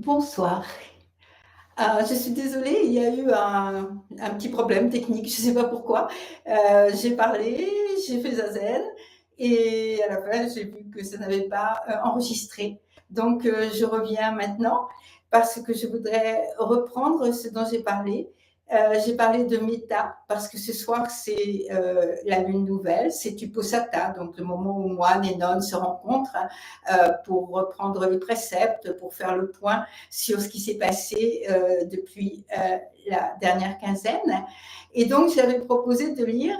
Bonsoir. Je suis désolée, il y a eu un petit problème technique, je ne sais pas pourquoi. J'ai parlé, j'ai fait zazen et à la fin, j'ai vu que ça n'avait pas, enregistré. Donc je reviens maintenant parce que je voudrais reprendre ce dont j'ai parlé. J'ai parlé de méta parce que ce soir, c'est, la lune nouvelle, c'est Uposatha, donc le moment où moines et nonnes se rencontrent, pour reprendre les préceptes, pour faire le point sur ce qui s'est passé depuis la dernière quinzaine. Et donc, j'avais proposé de lire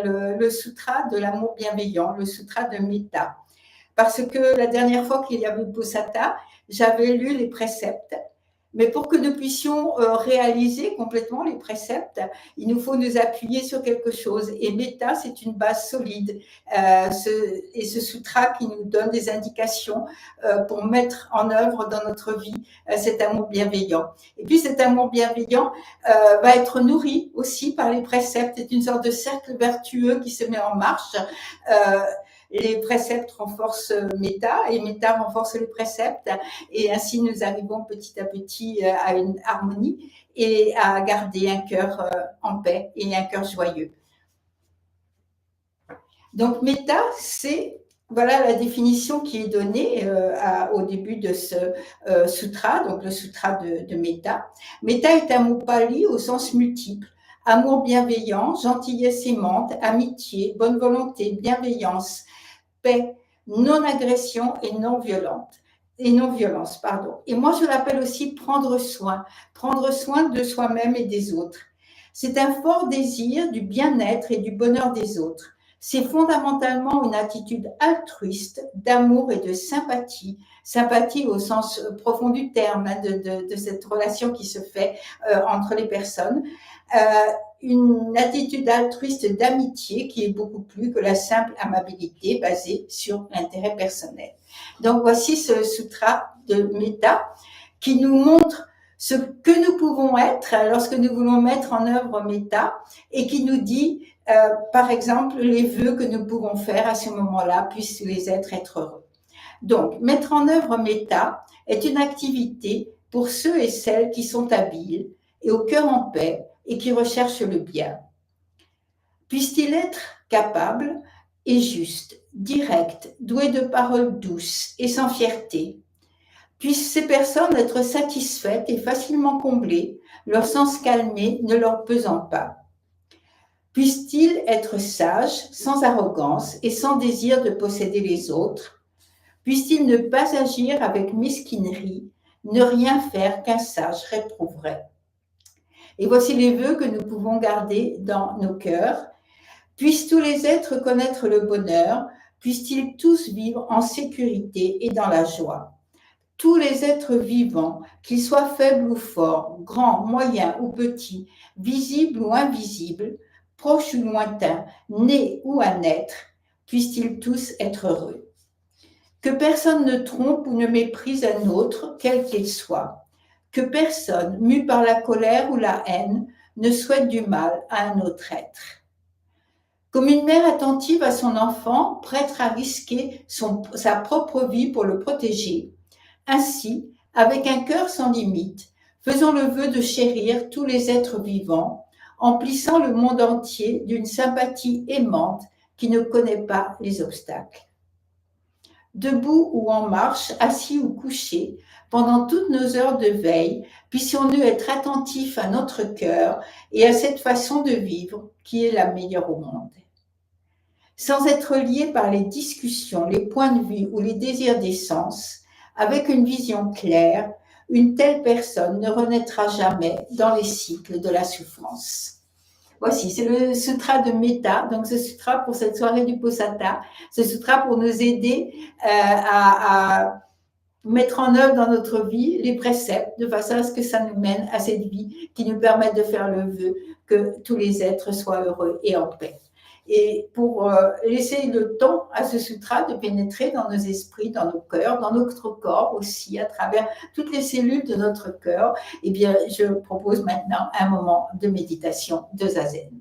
le sutra de l'amour bienveillant, le sutra de Metta. Parce que la dernière fois qu'il y avait Uposatha, j'avais lu les préceptes. Mais pour que nous puissions réaliser complètement les préceptes, il nous faut nous appuyer sur quelque chose. Et Metta, c'est une base solide. Et ce sutra qui nous donne des indications pour mettre en œuvre dans notre vie cet amour bienveillant. Et puis cet amour bienveillant va être nourri aussi par les préceptes. C'est une sorte de cercle vertueux qui se met en marche. Les préceptes renforcent Metta et Metta renforce les préceptes et ainsi nous arrivons petit à petit à une harmonie et à garder un cœur en paix et un cœur joyeux. Donc Metta, c'est voilà la définition qui est donnée au début de ce sutra, donc le sutra de Metta. Metta est un mot pali au sens multiple. Amour bienveillant, gentillesse aimante, amitié, bonne volonté, bienveillance, paix, non-agression et non-violence, pardon. Et moi, je l'appelle aussi prendre soin de soi-même et des autres. C'est un fort désir du bien-être et du bonheur des autres. C'est fondamentalement une attitude altruiste, d'amour et de sympathie, sympathie au sens profond du terme, hein, de cette relation qui se fait entre les personnes. Une attitude altruiste d'amitié qui est beaucoup plus que la simple amabilité basée sur l'intérêt personnel. Donc voici ce sutra de Metta qui nous montre ce que nous pouvons être lorsque nous voulons mettre en œuvre Metta et qui nous dit, par exemple, les vœux que nous pouvons faire à ce moment-là, puissent les êtres être heureux. Donc, mettre en œuvre Metta est une activité pour ceux et celles qui sont habiles et au cœur en paix et qui recherchent le bien. Puisse-t-il être capable et juste, direct, doué de paroles douces et sans fierté. Puissent ces personnes être satisfaites et facilement comblées, leur sens calmé ne leur pesant pas. Puisse-t-il être sage, sans arrogance et sans désir de posséder les autres. Puisse-t-il ne pas agir avec mesquinerie, ne rien faire qu'un sage réprouverait. Et voici les vœux que nous pouvons garder dans nos cœurs. Puissent tous les êtres connaître le bonheur, puissent-ils tous vivre en sécurité et dans la joie. Tous les êtres vivants, qu'ils soient faibles ou forts, grands, moyens ou petits, visibles ou invisibles, proches ou lointains, nés ou à naître, puissent-ils tous être heureux. Que personne ne trompe ou ne méprise un autre, quel qu'il soit. Que personne, mû par la colère ou la haine, ne souhaite du mal à un autre être. Comme une mère attentive à son enfant, prête à risquer sa propre vie pour le protéger. Ainsi, avec un cœur sans limite, faisons le vœu de chérir tous les êtres vivants, emplissant le monde entier d'une sympathie aimante qui ne connaît pas les obstacles. Debout ou en marche, assis ou couché, pendant toutes nos heures de veille, puissions-nous être attentifs à notre cœur et à cette façon de vivre qui est la meilleure au monde. Sans être liés par les discussions, les points de vue ou les désirs des sens, avec une vision claire, une telle personne ne renaîtra jamais dans les cycles de la souffrance. Voici, c'est le sutra de Metta, donc ce sutra pour cette soirée du Posatha, ce sutra pour nous aider à mettre en œuvre dans notre vie les préceptes de façon à ce que ça nous mène à cette vie qui nous permette de faire le vœu que tous les êtres soient heureux et en paix. Et pour laisser le temps à ce sutra de pénétrer dans nos esprits, dans nos cœurs, dans notre corps aussi, à travers toutes les cellules de notre cœur, eh bien, je propose maintenant un moment de méditation de Zazen.